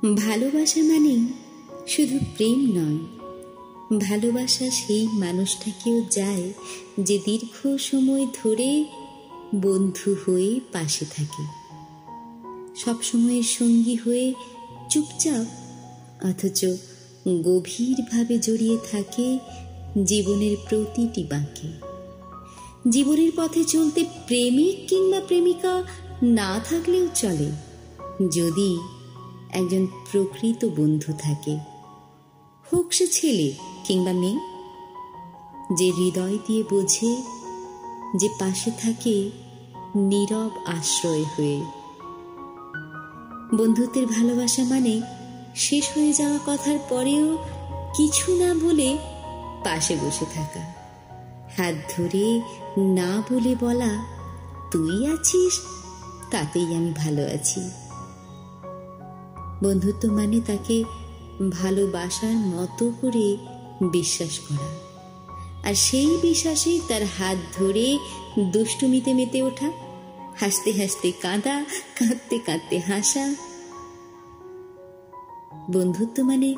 ভালোবাসা মানে শুধু প্রেম নয়, ভালোবাসা সেই মানুষটাকেও যায় যে দীর্ঘ সময় ধরে বন্ধু হয়ে পাশে থাকে, সবসময়ের সঙ্গী হয়ে চুপচাপ অথচ গভীরভাবে জড়িয়ে থাকে জীবনের প্রতিটি বাঁকে। জীবনের পথে চলতে প্রেমিক কিংবা প্রেমিকা না থাকলেও চলে, যদি একজন প্রকৃত বন্ধু থাকে, হোক সে ছেলে কিংবা মেয়ে, যে হৃদয় দিয়ে বোঝে, যে পাশে থাকে নীরব আশ্রয় হয়ে। বন্ধুত্বের ভালোবাসা মানে শেষ হয়ে যাওয়া কথার পরেও কিছু না বলে পাশে বসে থাকা, হাত ধরে না বলে বলা, তুই আছিস তাতেই আমি ভালো আছি। বন্ধুত্ব মানে তাকে ভালোবাসার মতো করে বিশ্বাস করা, আর সেই বিশ্বাসে তার হাত ধরে দুষ্টুমিতে মেতে ওঠা, হাসতে হাসতে কাঁদা, কাঁদতে কাঁদতে হাসা। বন্ধুত্ব মানে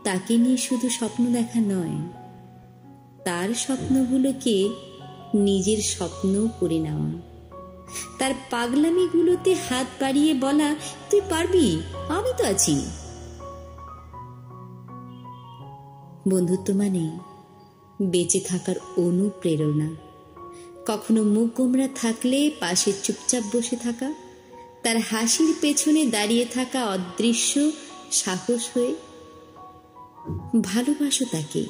তাকে নিয়ে শুধু স্বপ্ন দেখা নয়, তার স্বপ্নগুলোকে নিজের স্বপ্ন করে নেওয়া, তার পাগলামিগুলোতে হাত বাড়িয়ে বলা, তুই পারবি, আমি তো আছি। বন্ধুত্ব মানে বেঁচে থাকার অনুপ্রেরণা, কখনো মুখ গোমরা থাকলে পাশে চুপচাপ বসে থাকা, তার হাসির পেছনে দাঁড়িয়ে থাকা অদৃশ্য সাহস হয়ে। ভালোবাসো তাকে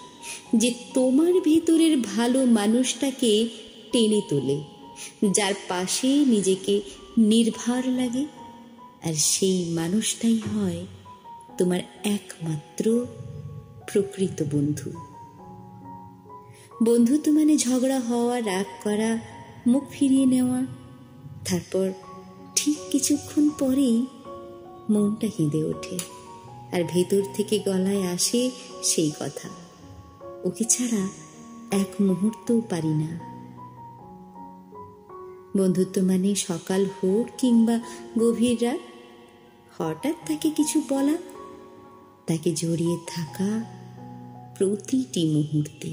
যে তোমার ভেতরের ভালো মানুষটাকে টেনে তোলে, যার পাশে নিজেকে নির্ভর লাগে, আর সেই মানুষটাই হয় তোমার একমাত্র প্রকৃত বন্ধু। বন্ধুত্ব মানে ঝগড়া হওয়া, রাগ করা, মুখ ফিরিয়ে নেওয়া, তারপর ঠিক কিছুক্ষণ পরেই মনটা কেঁদে ওঠে, আর ভেতর থেকে গলায় আসে সেই কথা, ওকে ছাড়া এক মুহূর্তও পারি না। বন্ধুত্ব মানে সকাল হোক কিংবা গভীর রাত, হঠাৎ তাকে কিছু বলা, তাকে জড়িয়ে থাকা প্রতিটি মুহূর্তে।